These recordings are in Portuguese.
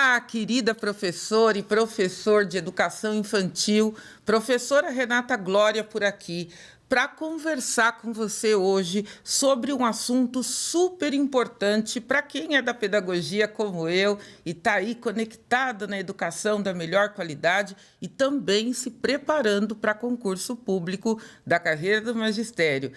Olá, querida professora e professor de educação infantil, professora Renata Glória por aqui, para conversar com você hoje sobre um assunto super importante para quem é da pedagogia como eu e está aí conectado na educação da melhor qualidade e também se preparando para concurso público da carreira do magistério.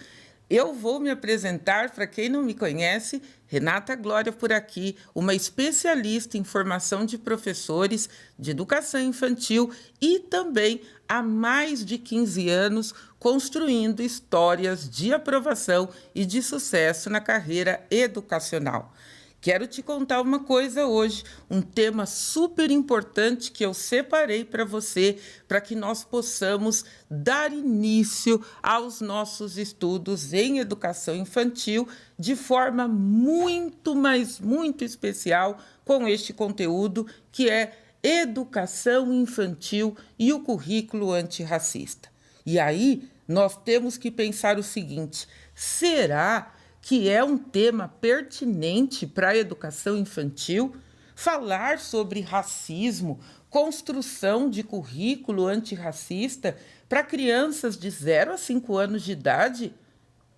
Eu vou me apresentar, para quem não me conhece, Renata Glória por aqui, uma especialista em formação de professores de educação infantil e também há mais de 15 anos construindo histórias de aprovação e de sucesso na carreira educacional. Quero te contar uma coisa hoje, um tema super importante que eu separei para você, para que nós possamos dar início aos nossos estudos em educação infantil de forma muito, mas muito especial com este conteúdo que é educação infantil e o currículo antirracista. E aí nós temos que pensar o seguinte: será que é um tema pertinente para a educação infantil? Falar sobre racismo, construção de currículo antirracista para crianças de 0 a 5 anos de idade?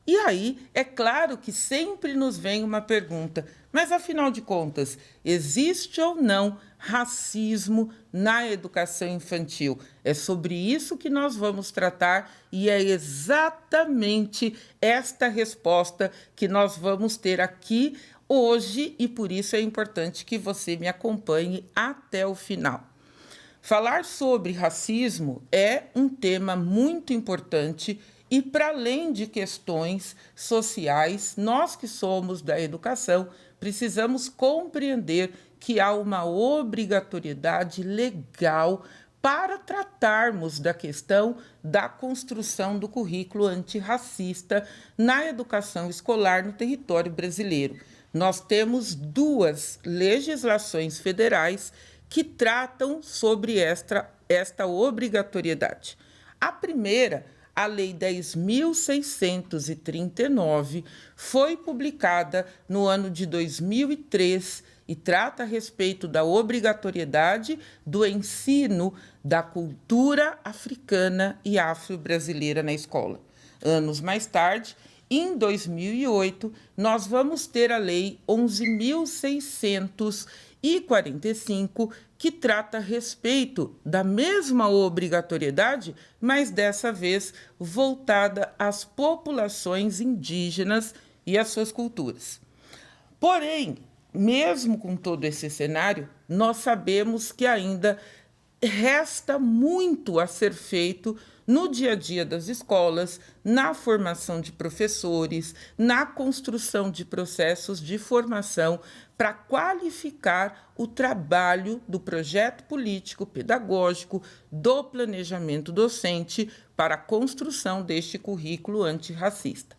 E aí, é claro que sempre nos vem uma pergunta, mas afinal de contas, existe ou não racismo na educação infantil? É sobre isso que nós vamos tratar e é exatamente esta resposta que nós vamos ter aqui hoje e por isso é importante que você me acompanhe até o final. Falar sobre racismo é um tema muito importante e, para além de questões sociais, nós que somos da educação precisamos compreender que há uma obrigatoriedade legal para tratarmos da questão da construção do currículo antirracista na educação escolar no território brasileiro. Nós temos 2 legislações federais que tratam sobre esta obrigatoriedade. A primeira, a Lei 10.639, foi publicada no ano de 2003 e trata a respeito da obrigatoriedade do ensino da cultura africana e afro-brasileira na escola. Anos mais tarde, em 2008, nós vamos ter a Lei 11.645, que trata a respeito da mesma obrigatoriedade, mas dessa vez voltada às populações indígenas e às suas culturas. Porém, mesmo com todo esse cenário, nós sabemos que ainda resta muito a ser feito no dia a dia das escolas, na formação de professores, na construção de processos de formação para qualificar o trabalho do projeto político pedagógico, do planejamento docente para a construção deste currículo antirracista.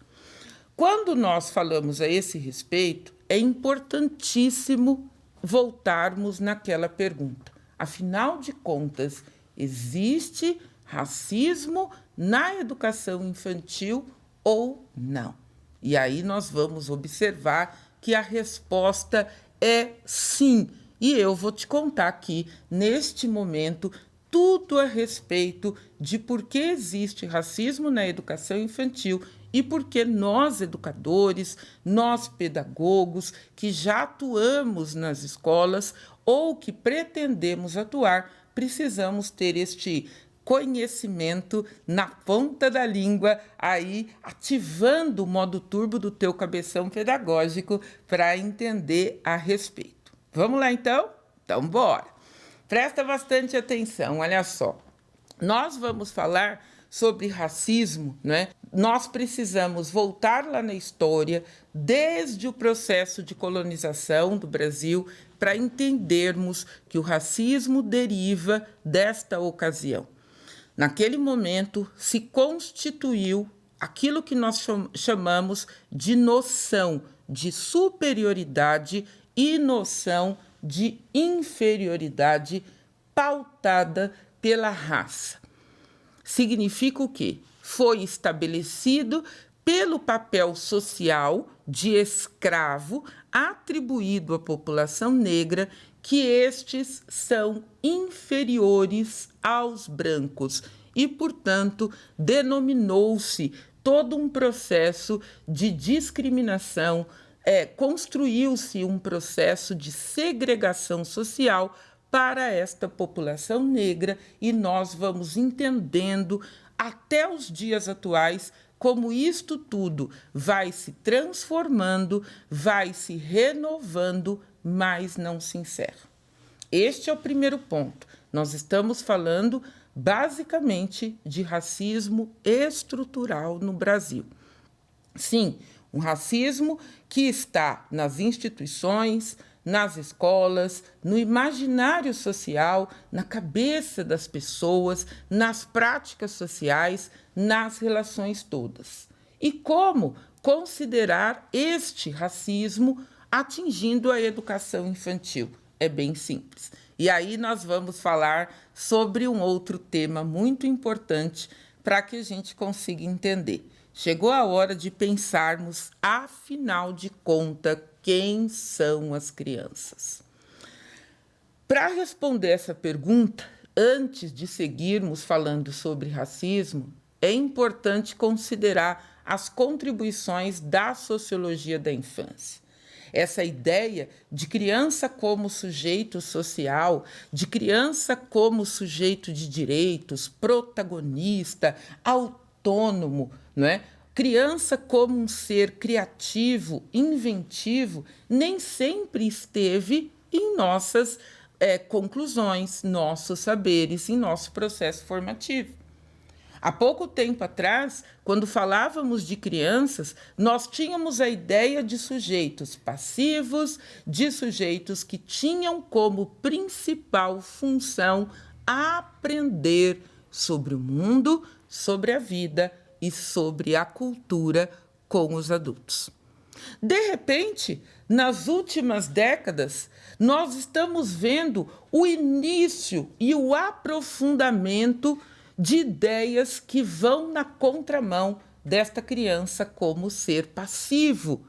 Quando nós falamos a esse respeito, é importantíssimo voltarmos naquela pergunta. Afinal de contas, existe racismo na educação infantil ou não? E aí nós vamos observar que a resposta é sim. E eu vou te contar aqui, neste momento, tudo a respeito de por que existe racismo na educação infantil e por que nós, educadores, nós, pedagogos, que já atuamos nas escolas ou que pretendemos atuar, precisamos ter este conhecimento na ponta da língua, aí ativando o modo turbo do teu cabeção pedagógico para entender a respeito. Vamos lá então? Então bora! Presta bastante atenção, olha só. Nós vamos falar sobre racismo, né? Nós precisamos voltar lá na história, desde o processo de colonização do Brasil, para entendermos que o racismo deriva desta ocasião. Naquele momento, se constituiu aquilo que nós chamamos de noção de superioridade e noção de inferioridade pautada pela raça. Significa o quê? Foi estabelecido pelo papel social de escravo atribuído à população negra, que estes são inferiores aos brancos e, portanto, denominou-se todo um processo de discriminação, construiu-se um processo de segregação social para esta população negra, e nós vamos entendendo até os dias atuais como isto tudo vai se transformando, vai se renovando, mas não se encerra. Este é o primeiro ponto. Nós estamos falando basicamente de racismo estrutural no Brasil. Sim, um racismo que está nas instituições, nas escolas, no imaginário social, na cabeça das pessoas, nas práticas sociais, nas relações todas. E como considerar este racismo atingindo a educação infantil? É bem simples. E aí nós vamos falar sobre um outro tema muito importante para que a gente consiga entender. Chegou a hora de pensarmos, afinal de contas, quem são as crianças? Para responder essa pergunta, antes de seguirmos falando sobre racismo, é importante considerar as contribuições da sociologia da infância. Essa ideia de criança como sujeito social, de criança como sujeito de direitos, protagonista, autônomo, não é? Criança como um ser criativo, inventivo, nem sempre esteve em nossas conclusões, nossos saberes, em nosso processo formativo. Há pouco tempo atrás, quando falávamos de crianças, nós tínhamos a ideia de sujeitos passivos, de sujeitos que tinham como principal função aprender sobre o mundo, sobre a vida e sobre a cultura com os adultos. De repente, nas últimas décadas, nós estamos vendo o início e o aprofundamento de ideias que vão na contramão desta criança como ser passivo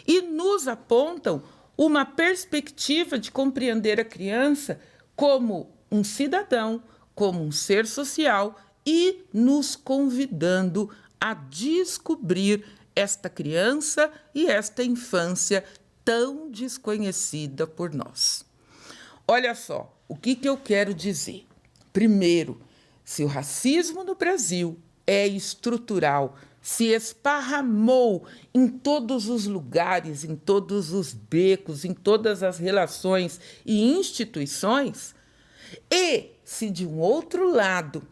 e nos apontam uma perspectiva de compreender a criança como um cidadão, como um ser social e nos convidando a descobrir esta criança e esta infância tão desconhecida por nós. Olha só, o que eu quero dizer? Primeiro, se o racismo no Brasil é estrutural, se esparramou em todos os lugares, em todos os becos, em todas as relações e instituições, e se de um outro lado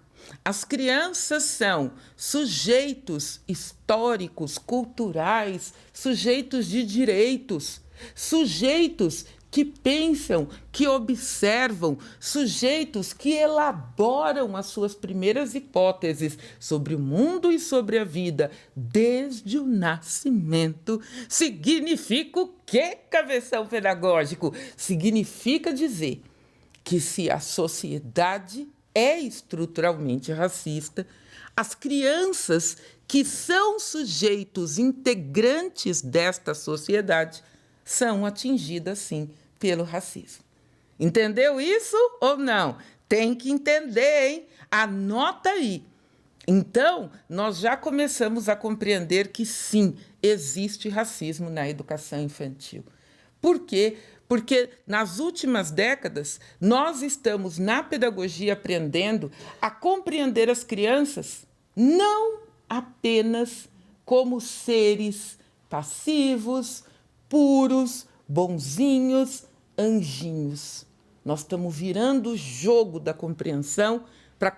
as crianças são sujeitos históricos, culturais, sujeitos de direitos, sujeitos que pensam, que observam, sujeitos que elaboram as suas primeiras hipóteses sobre o mundo e sobre a vida desde o nascimento, significa o quê, cabeção pedagógico? Significa dizer que se a sociedade é estruturalmente racista, as crianças que são sujeitos integrantes desta sociedade são atingidas, sim, pelo racismo. Entendeu isso ou não? Tem que entender, hein? Anota aí. Então, nós já começamos a compreender que, sim, existe racismo na educação infantil. Por quê? Porque nas últimas décadas, nós estamos na pedagogia aprendendo a compreender as crianças não apenas como seres passivos, puros, bonzinhos, anjinhos. Nós estamos virando o jogo da compreensão para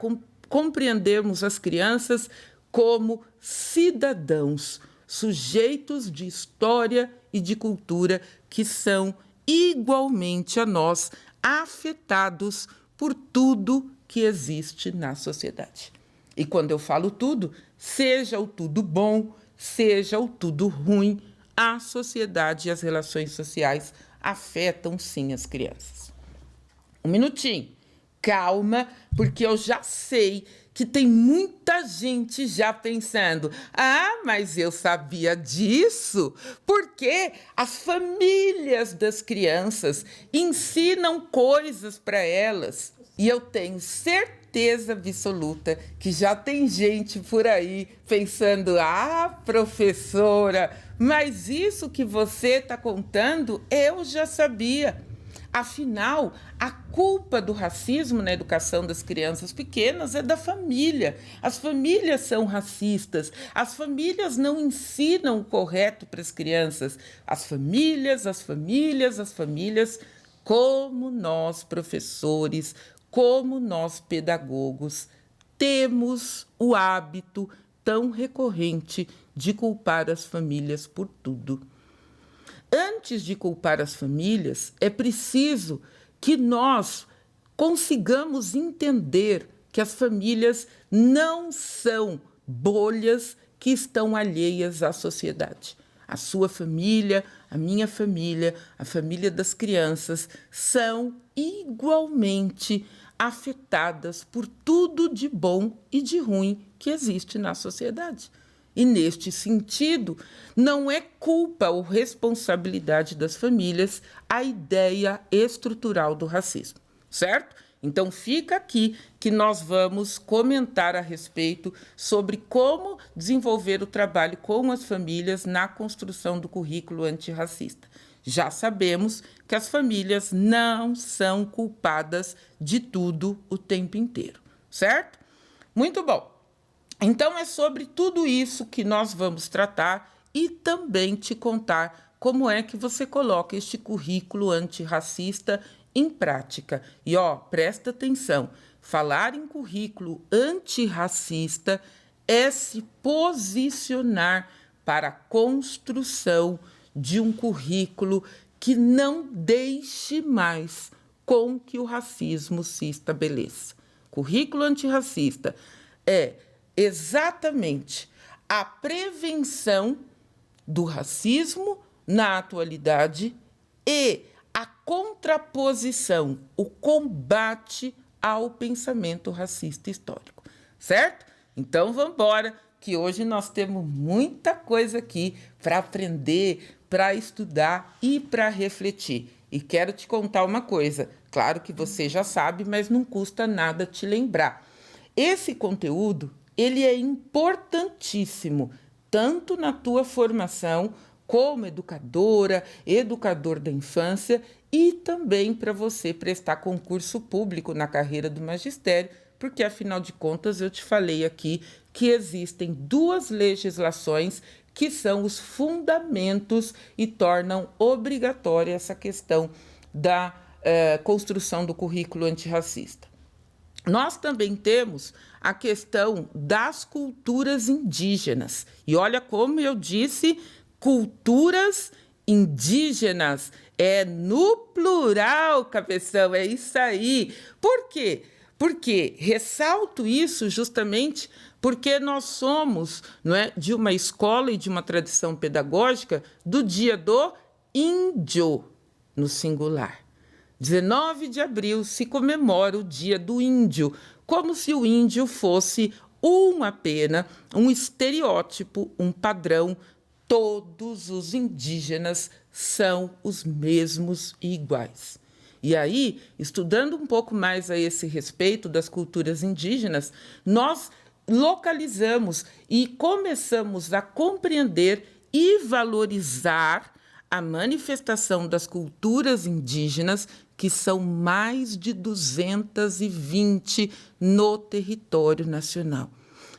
compreendermos as crianças como cidadãos, sujeitos de história e de cultura que são igualmente a nós afetados por tudo que existe na sociedade. E quando eu falo tudo, seja o tudo bom, seja o tudo ruim, a sociedade e as relações sociais afetam sim as crianças. Um minutinho, calma, porque eu já sei que tem muita gente já pensando: ah, mas eu sabia disso, porque as famílias das crianças ensinam coisas para elas. E eu tenho certeza absoluta que já tem gente por aí pensando: ah, professora, mas isso que você está contando eu já sabia. Afinal, a culpa do racismo na educação das crianças pequenas é da família. As famílias são racistas, as famílias não ensinam o correto para as crianças. As famílias, como nós, professores, como nós, pedagogos, temos o hábito tão recorrente de culpar as famílias por tudo. Antes de culpar as famílias, é preciso que nós consigamos entender que as famílias não são bolhas que estão alheias à sociedade. A sua família, a minha família, a família das crianças são igualmente afetadas por tudo de bom e de ruim que existe na sociedade. E, neste sentido, não é culpa ou responsabilidade das famílias a ideia estrutural do racismo, certo? Então, fica aqui que nós vamos comentar a respeito sobre como desenvolver o trabalho com as famílias na construção do currículo antirracista. Já sabemos que as famílias não são culpadas de tudo o tempo inteiro, certo? Muito bom. Então, é sobre tudo isso que nós vamos tratar e também te contar como é que você coloca este currículo antirracista em prática. E, presta atenção, falar em currículo antirracista é se posicionar para a construção de um currículo que não deixe mais com que o racismo se estabeleça. Currículo antirracista é exatamente a prevenção do racismo na atualidade e a contraposição, o combate ao pensamento racista histórico, certo? Então, vamos embora, que hoje nós temos muita coisa aqui para aprender, para estudar e para refletir. E quero te contar uma coisa, claro que você já sabe, mas não custa nada te lembrar. Esse conteúdo ele é importantíssimo, tanto na tua formação como educadora, educador da infância e também para você prestar concurso público na carreira do magistério, porque, afinal de contas, eu te falei aqui que existem 2 legislações que são os fundamentos e tornam obrigatória essa questão da construção do currículo antirracista. Nós também temos a questão das culturas indígenas. E olha como eu disse, culturas indígenas. É no plural, cabeção, é isso aí. Por quê? Porque ressalto isso justamente porque nós somos, não é, de uma escola e de uma tradição pedagógica do Dia do Índio, no singular. 19 de abril se comemora o Dia do Índio, como se o índio fosse apenas um estereótipo, um padrão. Todos os indígenas são os mesmos e iguais. E aí, estudando um pouco mais a esse respeito das culturas indígenas, nós localizamos e começamos a compreender e valorizar a manifestação das culturas indígenas, que são mais de 220 no território nacional.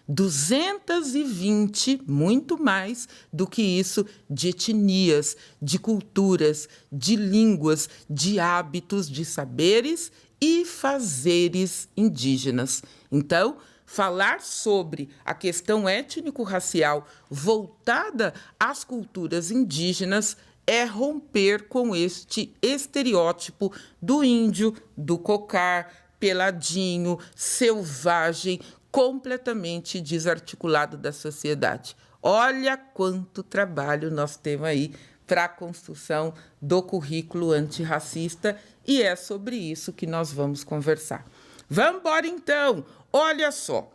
220, muito mais do que isso, de etnias, de culturas, de línguas, de hábitos, de saberes e fazeres indígenas. Então, falar sobre a questão étnico-racial voltada às culturas indígenas é romper com este estereótipo do índio, do cocar, peladinho, selvagem, completamente desarticulado da sociedade. Olha quanto trabalho nós temos aí para a construção do currículo antirracista e é sobre isso que nós vamos conversar. Vamos embora então, olha só.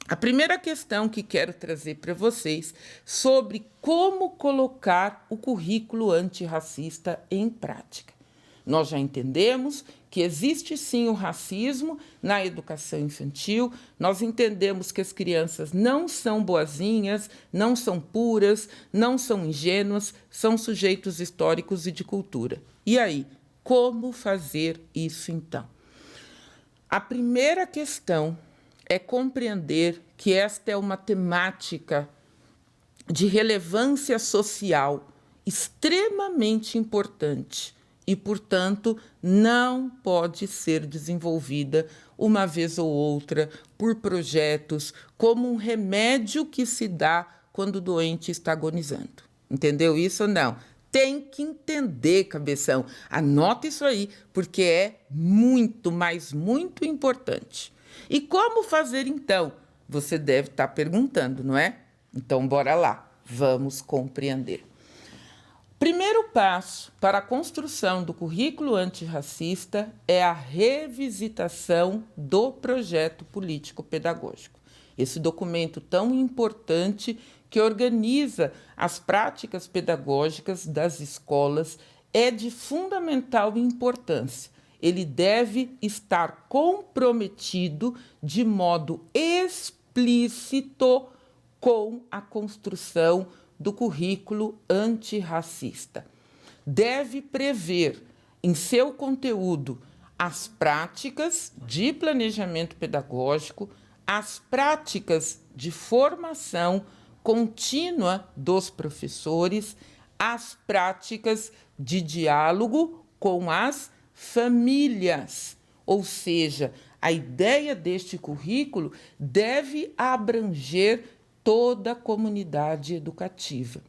A primeira questão que quero trazer para vocês sobre como colocar o currículo antirracista em prática. Nós já entendemos que existe sim o racismo na educação infantil, nós entendemos que as crianças não são boazinhas, não são puras, não são ingênuas, são sujeitos históricos e de cultura. E aí, como fazer isso então? A primeira questão é compreender que esta é uma temática de relevância social extremamente importante e, portanto, não pode ser desenvolvida uma vez ou outra por projetos como um remédio que se dá quando o doente está agonizando. Entendeu isso ou não? Tem que entender, cabeção. Anota isso aí, porque é muito, mas muito importante. E como fazer então? Você deve estar perguntando, não é? Então, bora lá, vamos compreender. Primeiro passo para a construção do currículo antirracista é a revisitação do projeto político-pedagógico. Esse documento tão importante que organiza as práticas pedagógicas das escolas é de fundamental importância. Ele deve estar comprometido de modo explícito com a construção do currículo antirracista. Deve prever em seu conteúdo as práticas de planejamento pedagógico, as práticas de formação contínua dos professores, as práticas de diálogo com as famílias. Ou seja, a ideia deste currículo deve abranger toda a comunidade educativa.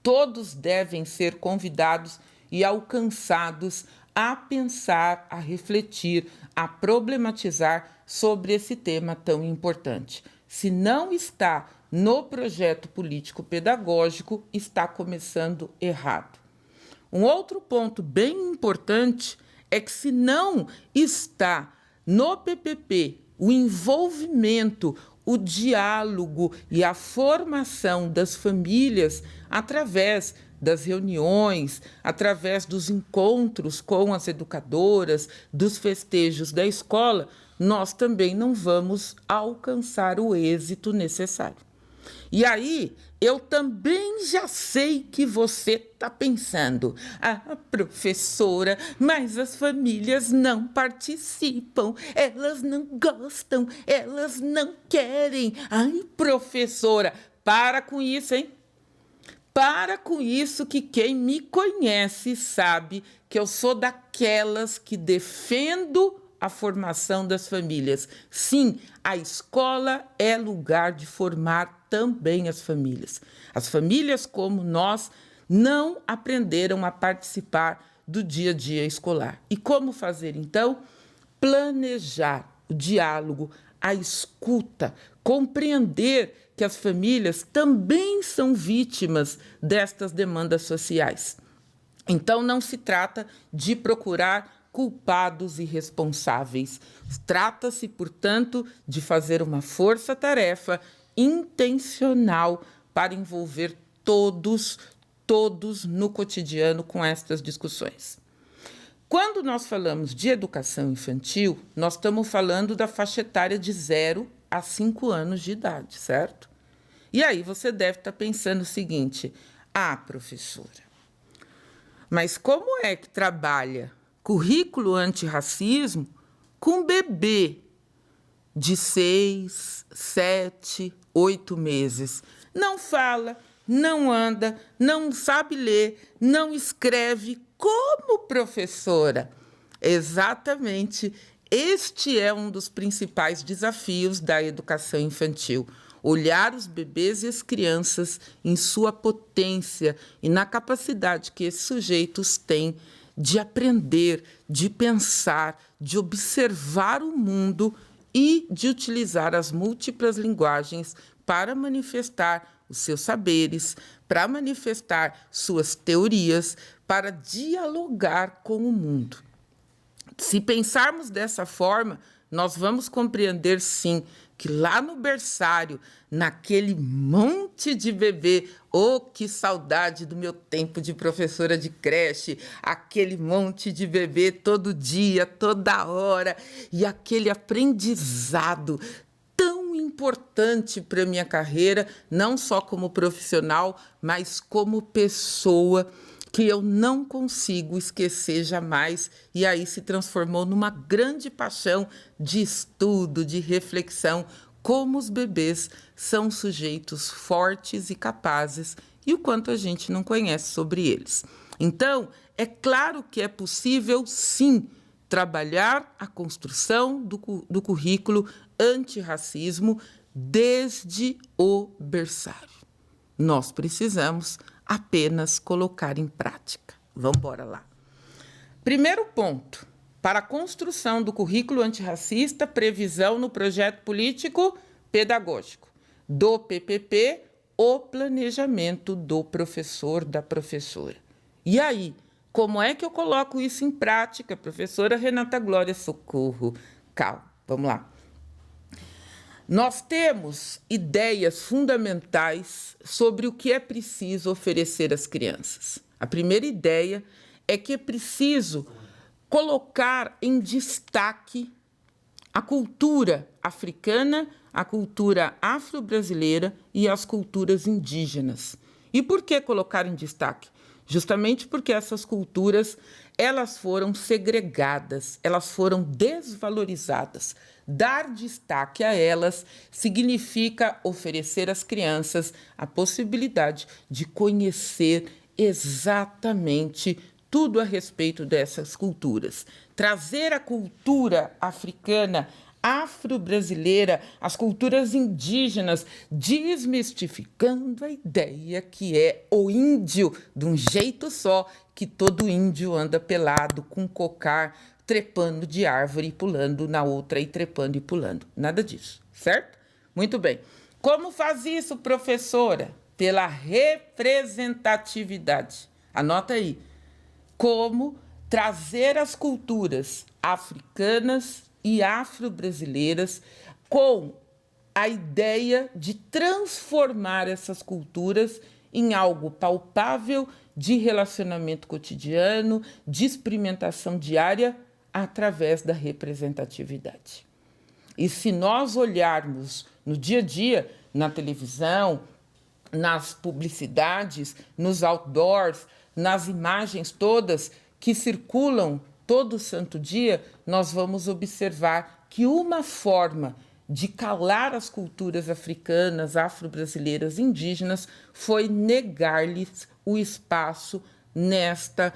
Todos devem ser convidados e alcançados a pensar, a refletir, a problematizar sobre esse tema tão importante. Se não está no projeto político-pedagógico, está começando errado. Um outro ponto bem importante é que, se não está no PPP o envolvimento, o diálogo e a formação das famílias através das reuniões, através dos encontros com as educadoras, dos festejos da escola, nós também não vamos alcançar o êxito necessário. E aí, eu também já sei que você está pensando: ah, professora, mas as famílias não participam, elas não gostam, elas não querem. Ai, professora, para com isso, hein? Para com isso, que quem me conhece sabe que eu sou daquelas que defendo a formação das famílias. Sim, a escola é lugar de formar também as famílias. As famílias, como nós, não aprenderam a participar do dia a dia escolar. E como fazer, então? Planejar o diálogo, a escuta, compreender que as famílias também são vítimas destas demandas sociais. Então, não se trata de procurar culpados e responsáveis. Trata-se, portanto, de fazer uma força-tarefa intencional para envolver todos no cotidiano com estas discussões. Quando nós falamos de educação infantil, nós estamos falando da faixa etária de 0 a 5 anos de idade, certo? E aí você deve estar pensando o seguinte: ah, professora, mas como é que trabalha currículo antirracismo com bebê de 6, 7, 8 meses? Não fala, não anda, não sabe ler, não escreve. Como, professora? Exatamente, este é um dos principais desafios da educação infantil. Olhar os bebês e as crianças em sua potência e na capacidade que esses sujeitos têm de aprender, de pensar, de observar o mundo e de utilizar as múltiplas linguagens para manifestar os seus saberes, para manifestar suas teorias, para dialogar com o mundo. Se pensarmos dessa forma, nós vamos compreender, sim, que lá no berçário, naquele monte de bebê, oh, que saudade do meu tempo de professora de creche, aquele monte de bebê todo dia, toda hora, e aquele aprendizado tão importante para a minha carreira, não só como profissional, mas como pessoa, que eu não consigo esquecer jamais, e aí se transformou numa grande paixão de estudo, de reflexão, como os bebês são sujeitos fortes e capazes e o quanto a gente não conhece sobre eles. Então, é claro que é possível, sim, trabalhar a construção do currículo antirracismo desde o berçário. Nós precisamos apenas colocar em prática. Vamos embora lá. Primeiro ponto, para a construção do currículo antirracista, previsão no projeto político pedagógico do PPP, o planejamento do professor, da professora. E aí, como é que eu coloco isso em prática, professora Renata Glória? Socorro, calma, vamos lá. Nós temos ideias fundamentais sobre o que é preciso oferecer às crianças. A primeira ideia é que é preciso colocar em destaque a cultura africana, a cultura afro-brasileira e as culturas indígenas. E por que colocar em destaque? Justamente porque essas culturas, elas foram segregadas, elas foram desvalorizadas. Dar destaque a elas significa oferecer às crianças a possibilidade de conhecer exatamente tudo a respeito dessas culturas. Trazer a cultura africana, afro-brasileira, as culturas indígenas, desmistificando a ideia que é o índio de um jeito só, que todo índio anda pelado, com cocar, trepando de árvore e pulando na outra e trepando e pulando. Nada disso, certo? Muito bem. Como faz isso, professora? Pela representatividade. Anota aí. Como trazer as culturas africanas e afro-brasileiras com a ideia de transformar essas culturas em algo palpável de relacionamento cotidiano, de experimentação diária, através da representatividade. E se nós olharmos no dia a dia, na televisão, nas publicidades, nos outdoors, nas imagens todas que circulam todo santo dia, nós vamos observar que uma forma de calar as culturas africanas, afro-brasileiras, indígenas, foi negar-lhes o espaço nesta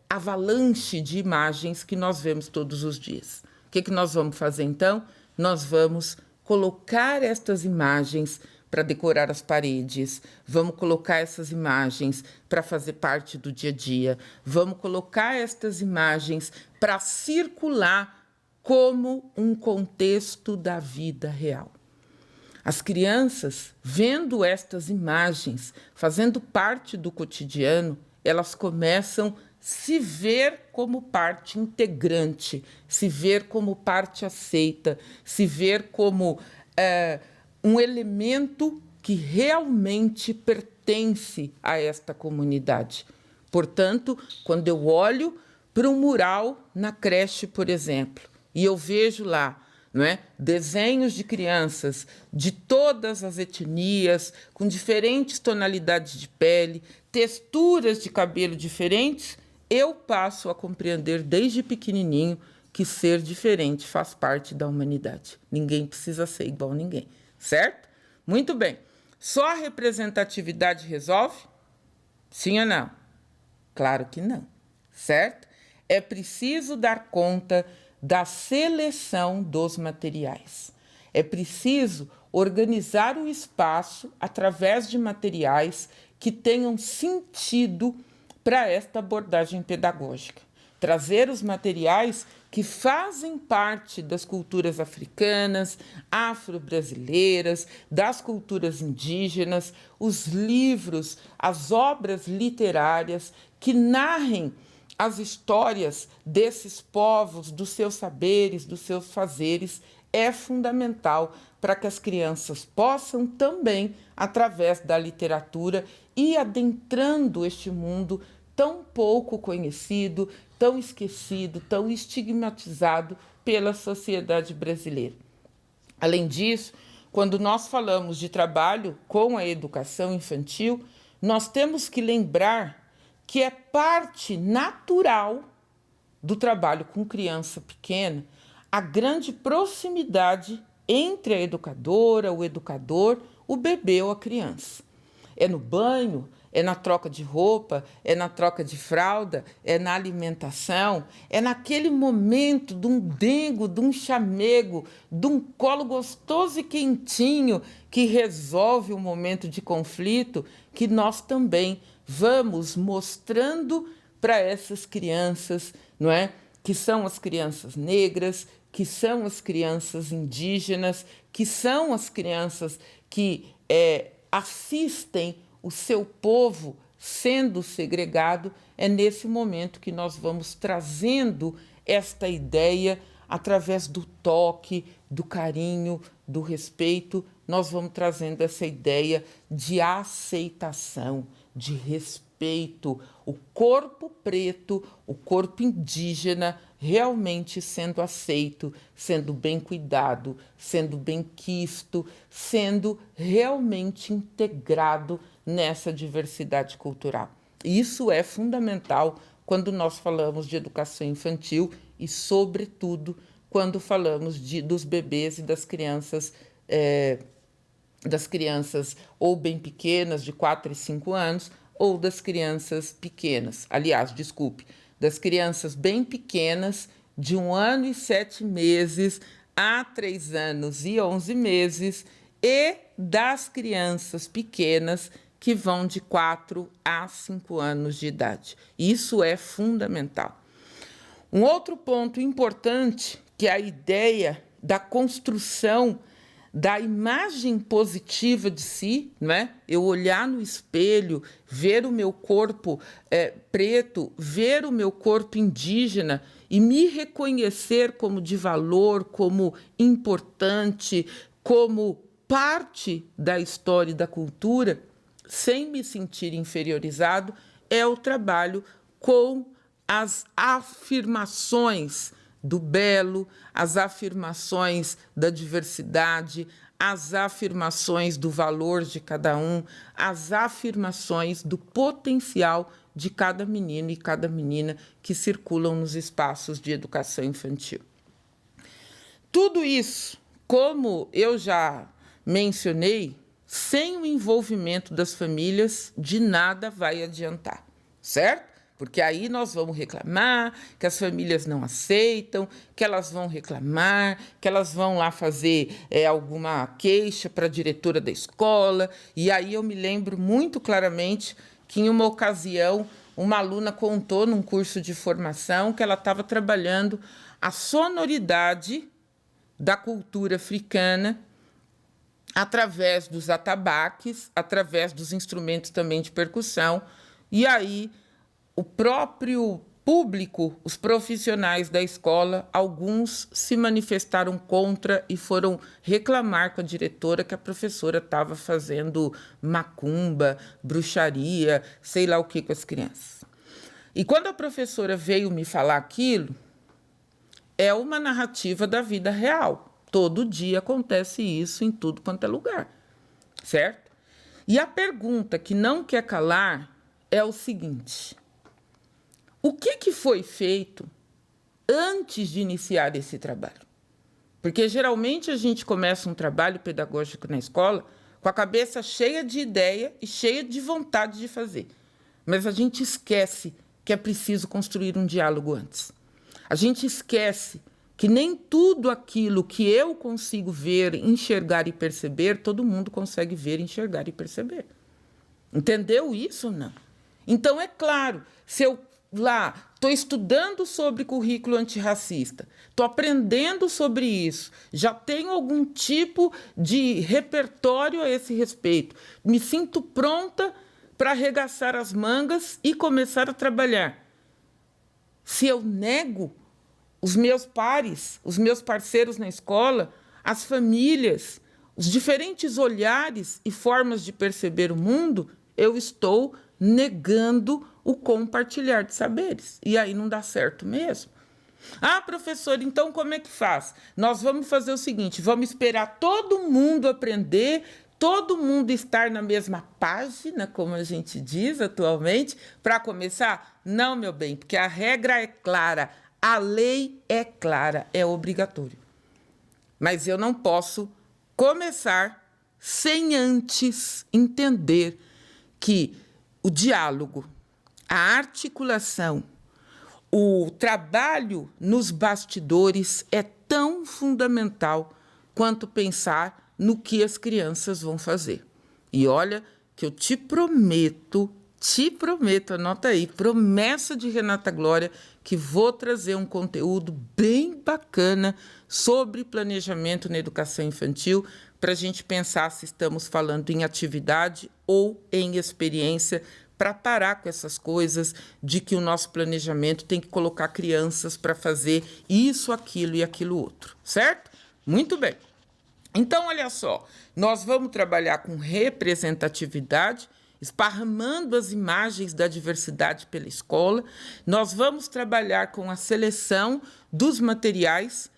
avalanche de imagens que nós vemos todos os dias. O que nós vamos fazer, então? Nós vamos colocar estas imagens para decorar as paredes, vamos colocar essas imagens para fazer parte do dia a dia, vamos colocar estas imagens para circular como um contexto da vida real. As crianças, vendo estas imagens, fazendo parte do cotidiano, elas começam a se ver como parte integrante, se ver como parte aceita, se ver como um elemento que realmente pertence a esta comunidade. Portanto, quando eu olho para um mural na creche, por exemplo, e eu vejo lá, não é, desenhos de crianças de todas as etnias, com diferentes tonalidades de pele, texturas de cabelo diferentes, eu passo a compreender desde pequenininho que ser diferente faz parte da humanidade. Ninguém precisa ser igual a ninguém, certo? Muito bem. Só a representatividade resolve? Sim ou não? Claro que não, certo? É preciso dar conta da seleção dos materiais. É preciso organizar o espaço através de materiais que tenham sentido para esta abordagem pedagógica. Trazer os materiais que fazem parte das culturas africanas, afro-brasileiras, das culturas indígenas, os livros, as obras literárias que narrem as histórias desses povos, dos seus saberes, dos seus fazeres. é fundamental para que as crianças possam também, através da literatura, ir adentrando este mundo tão pouco conhecido, tão esquecido, tão estigmatizado pela sociedade brasileira. Além disso, quando nós falamos de trabalho com a educação infantil, nós temos que lembrar que é parte natural do trabalho com criança pequena a grande proximidade entre a educadora, o educador, o bebê ou a criança. É no banho, é na troca de roupa, é na troca de fralda, é na alimentação, é naquele momento de um dengo, de um chamego, de um colo gostoso e quentinho que resolve o momento de conflito, que nós também vamos mostrando para essas crianças, não é? Que são as crianças negras, que são as crianças indígenas, que são as crianças que assistem o seu povo sendo segregado. É nesse momento que nós vamos trazendo esta ideia através do toque, do carinho, do respeito. Nós vamos trazendo essa ideia de aceitação, de respeito, o corpo preto, o corpo indígena realmente sendo aceito, sendo bem cuidado, sendo bem quisto, sendo realmente integrado nessa diversidade cultural. Isso é fundamental quando nós falamos de educação infantil e, sobretudo, quando falamos dos bebês e das crianças ou bem pequenas, de 4 e 5 anos, ou das crianças pequenas, aliás, desculpe, das crianças bem pequenas, de 1 ano e 7 meses a 3 anos e 11 meses, e das crianças pequenas que vão de 4 a 5 anos de idade. Isso é fundamental. Um outro ponto importante, que é a ideia da construção da imagem positiva de si, não é? Eu olhar no espelho, ver o meu corpo preto, ver o meu corpo indígena e me reconhecer como de valor, como importante, como parte da história e da cultura, sem me sentir inferiorizado, é o trabalho com as afirmações do belo, as afirmações da diversidade, as afirmações do valor de cada um, as afirmações do potencial de cada menino e cada menina que circulam nos espaços de educação infantil. Tudo isso, como eu já mencionei, sem o envolvimento das famílias, de nada vai adiantar, certo? Porque aí nós vamos reclamar que as famílias não aceitam, que elas vão reclamar, que elas vão lá fazer alguma queixa para a diretora da escola. E aí eu me lembro muito claramente que, em uma ocasião, uma aluna contou num curso de formação que ela estava trabalhando a sonoridade da cultura africana através dos atabaques, através dos instrumentos também de percussão. E aí o próprio público, os profissionais da escola, alguns se manifestaram contra e foram reclamar com a diretora que a professora estava fazendo macumba, bruxaria, sei lá o que com as crianças. E quando a professora veio me falar aquilo, é uma narrativa da vida real. Todo dia acontece isso em tudo quanto é lugar, certo? E a pergunta que não quer calar é o seguinte: o que foi feito antes de iniciar esse trabalho? Porque geralmente a gente começa um trabalho pedagógico na escola com a cabeça cheia de ideia e cheia de vontade de fazer. Mas a gente esquece que é preciso construir um diálogo antes. A gente esquece que nem tudo aquilo que eu consigo ver, enxergar e perceber, todo mundo consegue ver, enxergar e perceber. Entendeu isso ou não? Então, é claro, se eu lá estou estudando sobre currículo antirracista, estou aprendendo sobre isso, já tenho algum tipo de repertório a esse respeito, me sinto pronta para arregaçar as mangas e começar a trabalhar. Se eu nego os meus pares, os meus parceiros na escola, as famílias, os diferentes olhares e formas de perceber o mundo, eu estou negando o compartilhar de saberes. E aí não dá certo mesmo. Ah, professor, então como é que faz? Nós vamos fazer o seguinte, vamos esperar todo mundo aprender, todo mundo estar na mesma página, como a gente diz atualmente, para começar? Não, meu bem, porque a regra é clara, a lei é clara, é obrigatório. Mas eu não posso começar sem antes entender que o diálogo, a articulação, o trabalho nos bastidores é tão fundamental quanto pensar no que as crianças vão fazer. E olha que eu te prometo, anota aí, promessa de Renata Glória, que vou trazer um conteúdo bem bacana sobre planejamento na educação infantil, para a gente pensar se estamos falando em atividade ou em experiência, para parar com essas coisas de que o nosso planejamento tem que colocar crianças para fazer isso, aquilo e aquilo outro, certo? Muito bem. Então, olha só, nós vamos trabalhar com representatividade, esparramando as imagens da diversidade pela escola. Nós vamos trabalhar com a seleção dos materiais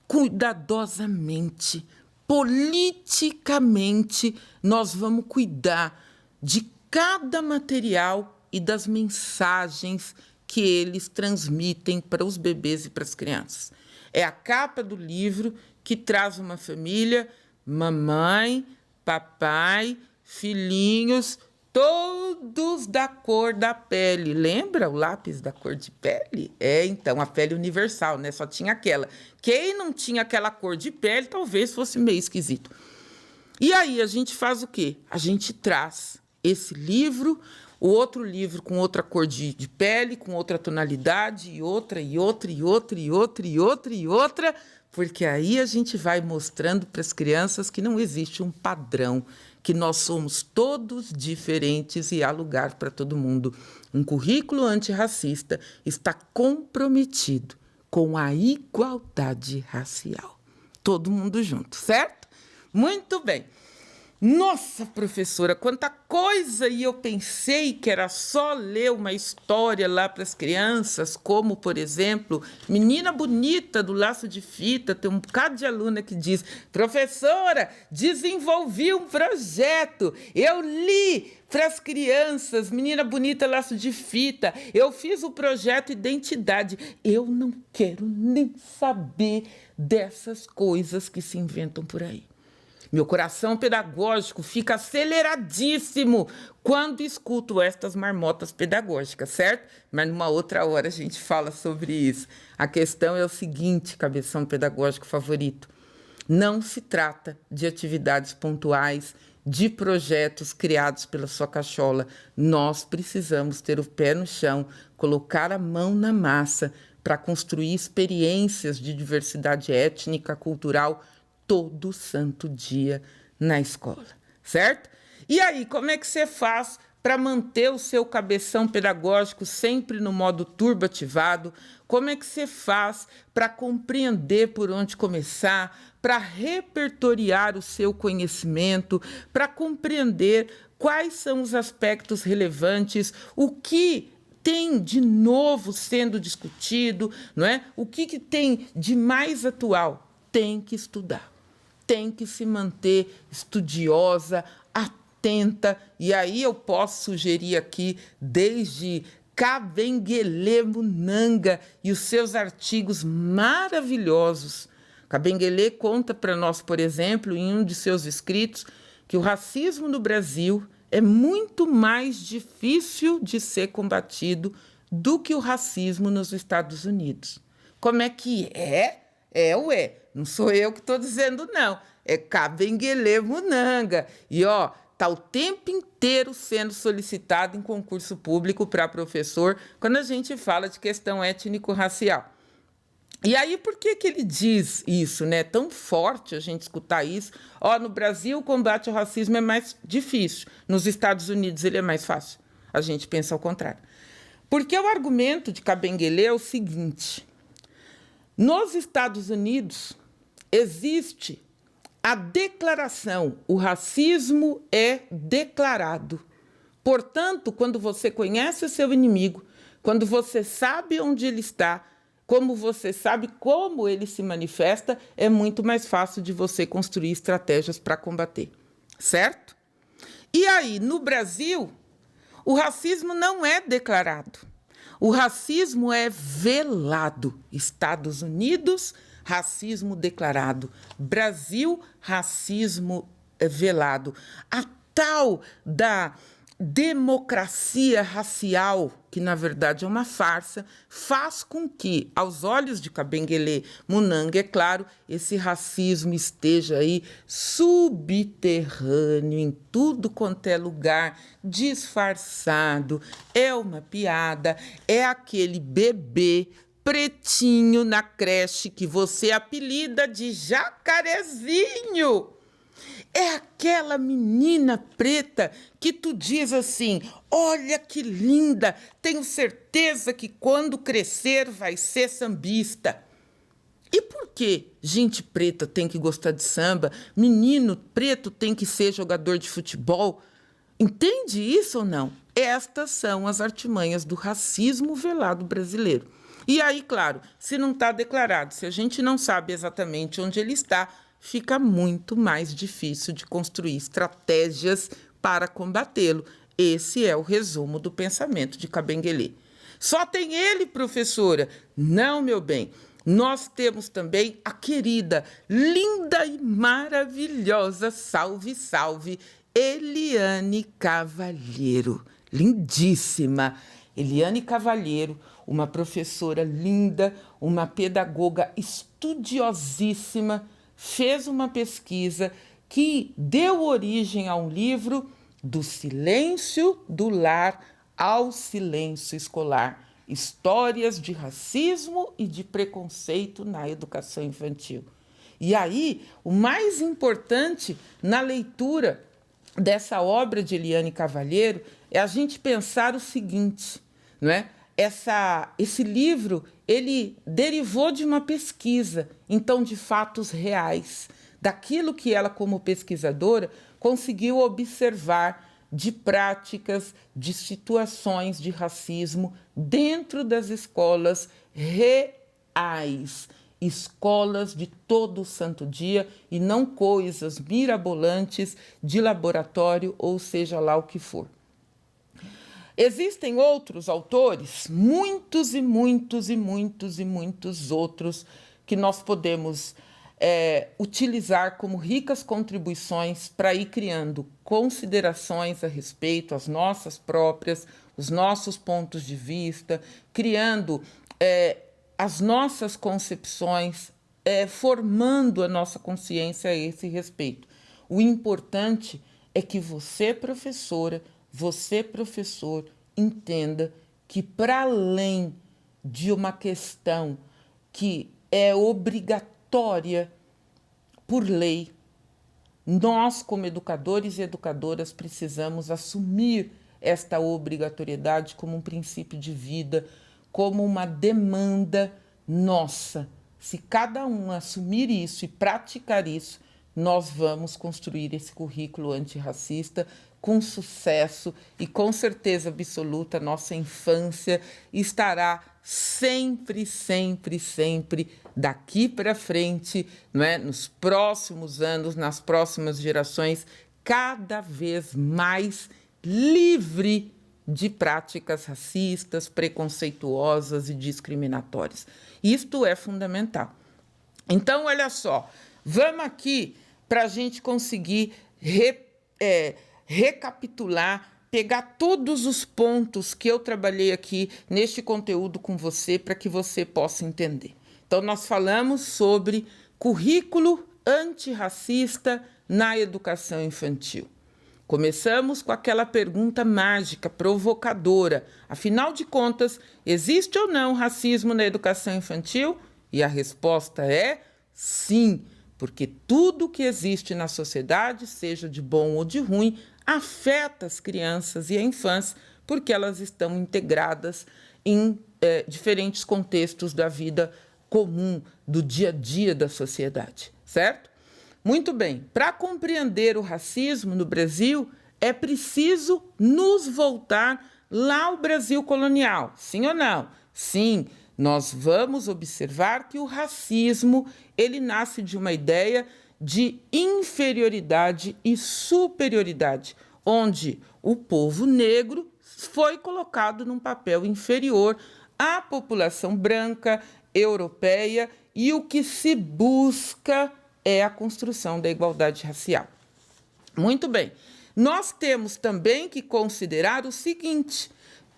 cuidadosamente, politicamente. Nós vamos cuidar de cada material e das mensagens que eles transmitem para os bebês e para as crianças. É a capa do livro que traz uma família, mamãe, papai, filhinhos, todos da cor da pele. Lembra o lápis da cor de pele? Então, a pele universal, né? Só tinha aquela. Quem não tinha aquela cor de pele, talvez fosse meio esquisito. E aí, a gente faz o quê? A gente traz esse livro, o outro livro com outra cor de pele, com outra tonalidade, e outra, porque aí a gente vai mostrando para as crianças que não existe um padrão, que nós somos todos diferentes e há lugar para todo mundo. Um currículo antirracista está comprometido com a igualdade racial. Todo mundo junto, certo? Muito bem. Nossa, professora, quanta coisa! E eu pensei que era só ler uma história lá para as crianças, como, por exemplo, Menina Bonita, do Laço de Fita. Tem um bocado de aluna que diz, professora, desenvolvi um projeto, eu li para as crianças, Menina Bonita, Laço de Fita, eu fiz o projeto Identidade. Eu não quero nem saber dessas coisas que se inventam por aí. Meu coração pedagógico fica aceleradíssimo quando escuto estas marmotas pedagógicas, certo? Mas numa outra hora a gente fala sobre isso. A questão é o seguinte, cabeção pedagógico favorito. Não se trata de atividades pontuais, de projetos criados pela sua cachola. Nós precisamos ter o pé no chão, colocar a mão na massa para construir experiências de diversidade étnica, cultural, todo santo dia na escola, certo? E aí, como é que você faz para manter o seu cabeção pedagógico sempre no modo turbo ativado? Como é que você faz para compreender por onde começar, para repertoriar o seu conhecimento, para compreender quais são os aspectos relevantes, o que tem de novo sendo discutido, não é? O que tem de mais atual? Tem que estudar. Tem que se manter estudiosa, atenta, e aí eu posso sugerir aqui, desde Kabengele Munanga e os seus artigos maravilhosos. Kabengele conta para nós, por exemplo, em um de seus escritos, que o racismo no Brasil é muito mais difícil de ser combatido do que o racismo nos Estados Unidos. Como é que é? Não sou eu que estou dizendo, não. É Kabengele Munanga. E, ó, está o tempo inteiro sendo solicitado em concurso público para professor quando a gente fala de questão étnico-racial. E aí, por que ele diz isso, né? É tão forte a gente escutar isso. Ó, no Brasil, o combate ao racismo é mais difícil. Nos Estados Unidos, ele é mais fácil. A gente pensa ao contrário. Porque o argumento de Kabengele é o seguinte: nos Estados Unidos, existe a declaração, o racismo é declarado. Portanto, quando você conhece o seu inimigo, quando você sabe onde ele está, como você sabe como ele se manifesta, é muito mais fácil de você construir estratégias para combater, certo? E aí, no Brasil, o racismo não é declarado. O racismo é velado. Estados Unidos, racismo declarado. Brasil, racismo velado. A tal da democracia racial, que na verdade é uma farsa, faz com que, aos olhos de Kabengele Munanga, é claro, esse racismo esteja aí subterrâneo em tudo quanto é lugar, disfarçado, é uma piada, é aquele bebê pretinho na creche que você apelida de Jacarezinho. É aquela menina preta que tu diz assim, olha que linda, tenho certeza que quando crescer vai ser sambista. E por que gente preta tem que gostar de samba? Menino preto tem que ser jogador de futebol? Entende isso ou não? Estas são as artimanhas do racismo velado brasileiro. E aí, claro, se não está declarado, se a gente não sabe exatamente onde ele está, fica muito mais difícil de construir estratégias para combatê-lo. Esse é o resumo do pensamento de Kabengele. Só tem ele, professora? Não, meu bem. Nós temos também a querida, linda e maravilhosa, salve, salve, Eliane Cavalheiro. Lindíssima. Eliane Cavalheiro, uma professora linda, uma pedagoga estudiosíssima, fez uma pesquisa que deu origem a um livro Do Silêncio do Lar ao Silêncio Escolar, Histórias de Racismo e de Preconceito na Educação Infantil. E aí, o mais importante na leitura dessa obra de Eliane Cavalheiro é a gente pensar o seguinte, não é? Esse livro, ele derivou de uma pesquisa, então de fatos reais, daquilo que ela, como pesquisadora, conseguiu observar de práticas, de situações de racismo dentro das escolas reais, escolas de todo santo dia e não coisas mirabolantes de laboratório ou seja lá o que for. Existem outros autores, muitos e muitos e muitos e muitos outros, que nós podemos utilizar como ricas contribuições para ir criando considerações a respeito, as nossas próprias, os nossos pontos de vista, criando as nossas concepções, formando a nossa consciência a esse respeito. O importante é que você, professora, você, professor, entenda que, para além de uma questão que é obrigatória por lei, nós, como educadores e educadoras, precisamos assumir esta obrigatoriedade como um princípio de vida, como uma demanda nossa. Se cada um assumir isso e praticar isso, nós vamos construir esse currículo antirracista com sucesso e com certeza absoluta nossa infância estará sempre, sempre, sempre daqui para frente, não é? Nos próximos anos, nas próximas gerações, cada vez mais livre de práticas racistas, preconceituosas e discriminatórias. Isto é fundamental. Então, olha só, vamos aqui para a gente conseguir recapitular, pegar todos os pontos que eu trabalhei aqui neste conteúdo com você para que você possa entender. Então, nós falamos sobre currículo antirracista na educação infantil. Começamos com aquela pergunta mágica, provocadora. Afinal de contas, existe ou não racismo na educação infantil? E a resposta é sim, porque tudo que existe na sociedade, seja de bom ou de ruim, afeta as crianças e a infância, porque elas estão integradas em diferentes contextos da vida comum, do dia a dia da sociedade, certo? Muito bem, para compreender o racismo no Brasil, é preciso nos voltar lá ao Brasil colonial, sim ou não? Sim, nós vamos observar que o racismo, ele nasce de uma ideia de inferioridade e superioridade, onde o povo negro foi colocado num papel inferior à população branca, europeia, e o que se busca é a construção da igualdade racial. Muito bem, nós temos também que considerar o seguinte: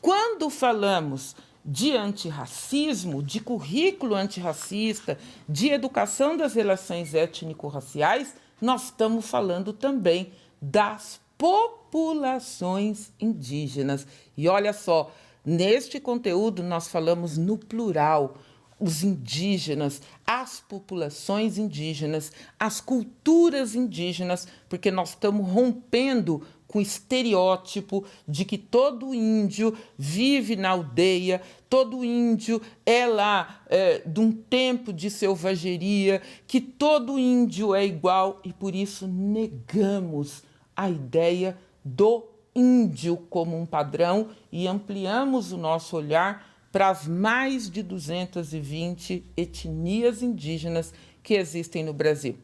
quando falamos de antirracismo, de currículo antirracista, de educação das relações étnico-raciais, nós estamos falando também das populações indígenas. E olha só, neste conteúdo nós falamos no plural, os indígenas, as populações indígenas, as culturas indígenas, porque nós estamos rompendo com o estereótipo de que todo índio vive na aldeia, todo índio é lá de um tempo de selvageria, que todo índio é igual, e por isso negamos a ideia do índio como um padrão e ampliamos o nosso olhar para as mais de 220 etnias indígenas que existem no Brasil.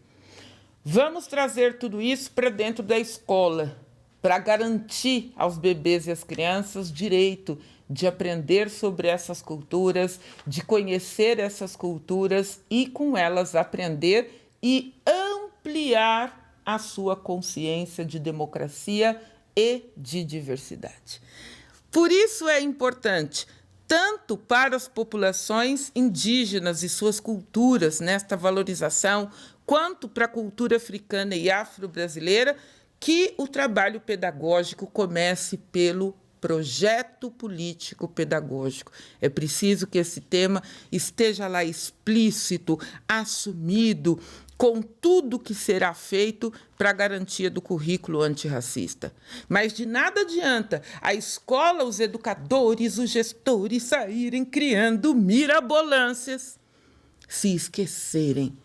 Vamos trazer tudo isso para dentro da escola, para garantir aos bebês e às crianças direito de aprender sobre essas culturas, de conhecer essas culturas e, com elas, aprender e ampliar a sua consciência de democracia e de diversidade. Por isso é importante, tanto para as populações indígenas e suas culturas nesta valorização, quanto para a cultura africana e afro-brasileira, que o trabalho pedagógico comece pelo projeto político pedagógico. É preciso que esse tema esteja lá explícito, assumido, com tudo que será feito para a garantia do currículo antirracista. Mas de nada adianta a escola, os educadores, os gestores saírem criando mirabolâncias, se esquecerem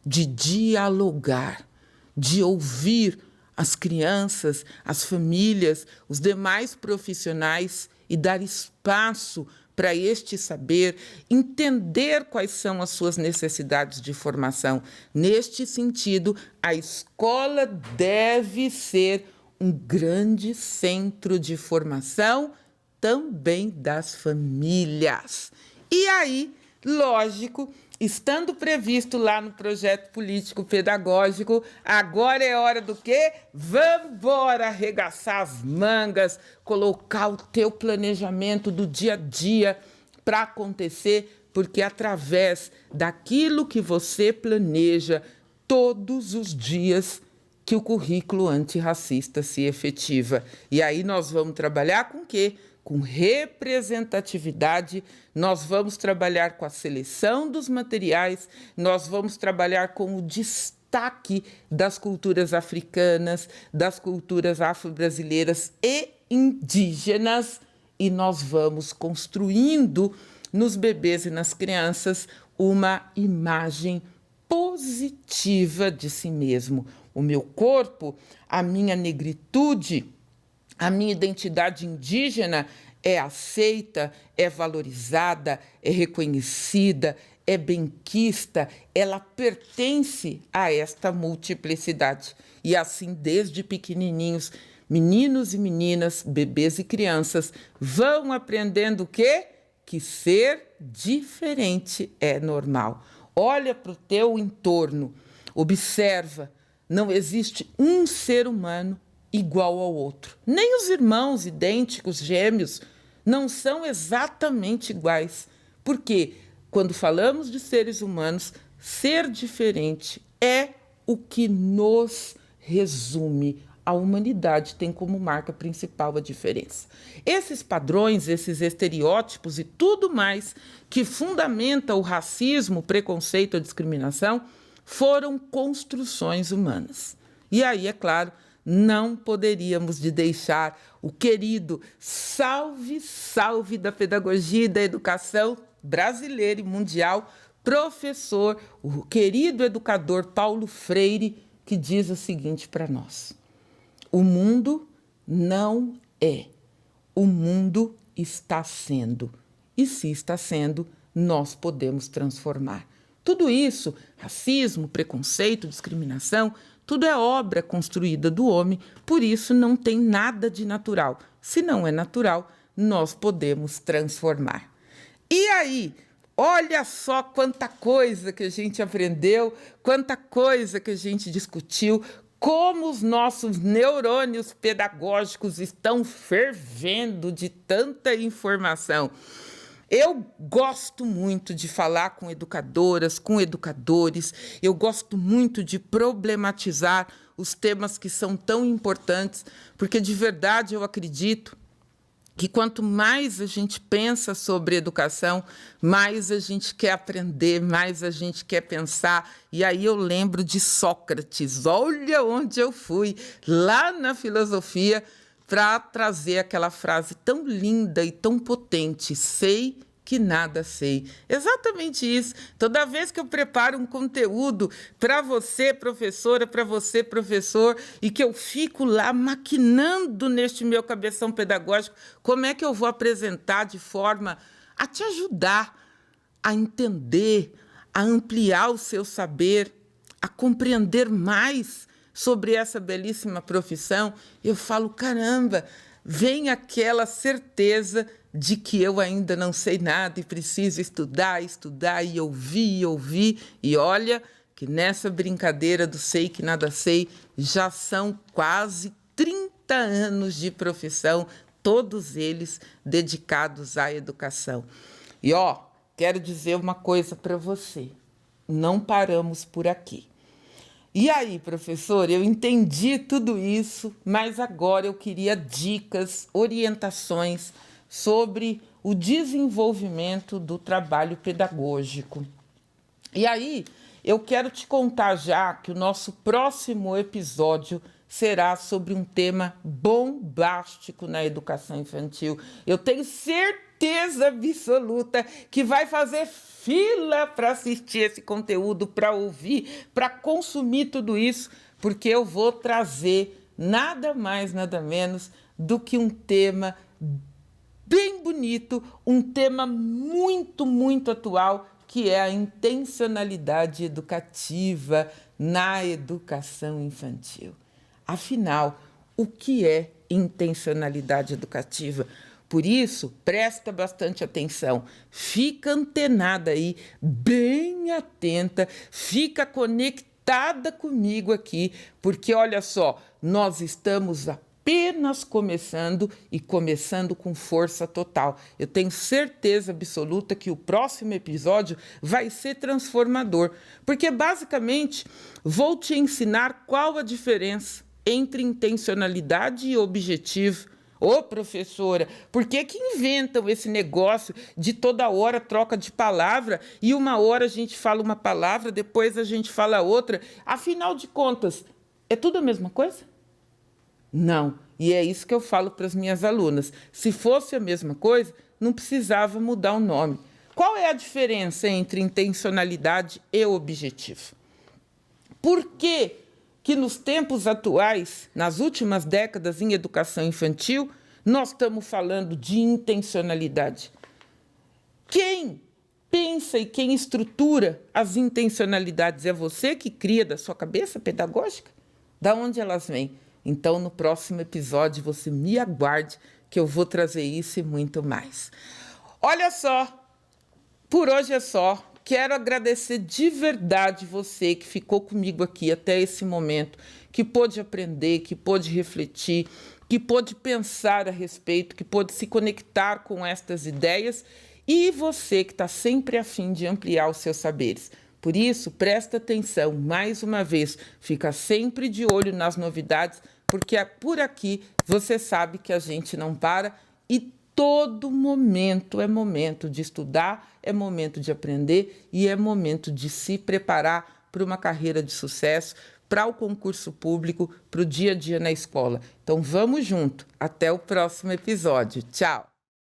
de dialogar, de ouvir as crianças, as famílias, os demais profissionais e dar espaço para este saber, entender quais são as suas necessidades de formação. Neste sentido, a escola deve ser um grande centro de formação também das famílias. E aí, lógico, estando previsto lá no projeto político pedagógico, agora é hora do quê? Vamos embora arregaçar as mangas, colocar o teu planejamento do dia a dia para acontecer, porque através daquilo que você planeja todos os dias que o currículo antirracista se efetiva. E aí nós vamos trabalhar com o quê? Com representatividade, nós vamos trabalhar com a seleção dos materiais, nós vamos trabalhar com o destaque das culturas africanas, das culturas afro-brasileiras e indígenas, e nós vamos construindo nos bebês e nas crianças uma imagem positiva de si mesmo. O meu corpo, a minha negritude, a minha identidade indígena é aceita, é valorizada, é reconhecida, é benquista, ela pertence a esta multiplicidade. E assim, desde pequenininhos, meninos e meninas, bebês e crianças, vão aprendendo o quê? Que ser diferente é normal. Olha para o teu entorno, observa, não existe um ser humano igual ao outro. Nem os irmãos idênticos, gêmeos, não são exatamente iguais. Porque, quando falamos de seres humanos, ser diferente é o que nos resume. A humanidade tem como marca principal a diferença. Esses padrões, esses estereótipos e tudo mais que fundamenta o racismo, o preconceito, a discriminação, foram construções humanas. E aí, é claro, não poderíamos de deixar o querido salve, salve da pedagogia e da educação brasileira e mundial, professor, o querido educador Paulo Freire, que diz o seguinte para nós: o mundo não é, o mundo está sendo. E se está sendo, nós podemos transformar. Tudo isso, racismo, preconceito, discriminação, tudo é obra construída do homem, por isso não tem nada de natural. Se não é natural, nós podemos transformar. E aí, olha só quanta coisa que a gente aprendeu, quanta coisa que a gente discutiu, como os nossos neurônios pedagógicos estão fervendo de tanta informação. Eu gosto muito de falar com educadoras, com educadores, eu gosto muito de problematizar os temas que são tão importantes, porque de verdade eu acredito que quanto mais a gente pensa sobre educação, mais a gente quer aprender, mais a gente quer pensar. E aí eu lembro de Sócrates, olha onde eu fui, lá na filosofia, para trazer aquela frase tão linda e tão potente: sei que nada sei. Exatamente isso. Toda vez que eu preparo um conteúdo para você, professora, para você, professor, e que eu fico lá maquinando neste meu cabeção pedagógico, como é que eu vou apresentar de forma a te ajudar a entender, a ampliar o seu saber, a compreender mais sobre essa belíssima profissão, eu falo, caramba, vem aquela certeza de que eu ainda não sei nada e preciso estudar, estudar e ouvir. E olha que nessa brincadeira do sei que nada sei, já são quase 30 anos de profissão, todos eles dedicados à educação. E quero dizer uma coisa para você, não paramos por aqui. E aí, professor, eu entendi tudo isso, mas agora eu queria dicas, orientações sobre o desenvolvimento do trabalho pedagógico. E aí, eu quero te contar já que o nosso próximo episódio será sobre um tema bombástico na educação infantil. Eu tenho certeza absoluta que vai fazer fila para assistir esse conteúdo, para ouvir, para consumir tudo isso, porque eu vou trazer nada mais, nada menos do que um tema bem bonito, um tema muito, muito atual, que é a intencionalidade educativa na educação infantil. Afinal, o que é intencionalidade educativa? Por isso, presta bastante atenção, fica antenada aí, bem atenta, fica conectada comigo aqui, porque olha só, nós estamos apenas começando e começando com força total. Eu tenho certeza absoluta que o próximo episódio vai ser transformador, porque basicamente vou te ensinar qual a diferença entre intencionalidade e objetivo. Ô, professora, por que inventam esse negócio de toda hora troca de palavra e uma hora a gente fala uma palavra, depois a gente fala outra? Afinal de contas, é tudo a mesma coisa? Não, e é isso que eu falo para as minhas alunas. Se fosse a mesma coisa, não precisava mudar o nome. Qual é a diferença entre intencionalidade e objetivo? Por que nos tempos atuais, nas últimas décadas em educação infantil, nós estamos falando de intencionalidade? Quem pensa e quem estrutura as intencionalidades é você que cria da sua cabeça pedagógica? Da onde elas vêm? Então, no próximo episódio, você me aguarde que eu vou trazer isso e muito mais. Olha só, por hoje é só. Quero agradecer de verdade você que ficou comigo aqui até esse momento, que pôde aprender, que pôde refletir, que pôde pensar a respeito, que pôde se conectar com estas ideias, e você que está sempre a fim de ampliar os seus saberes. Por isso, presta atenção, mais uma vez, fica sempre de olho nas novidades, porque por aqui você sabe que a gente não para e todo momento é momento de estudar, é momento de aprender e é momento de se preparar para uma carreira de sucesso, para o concurso público, para o dia a dia na escola. Então vamos junto. Até o próximo episódio. Tchau!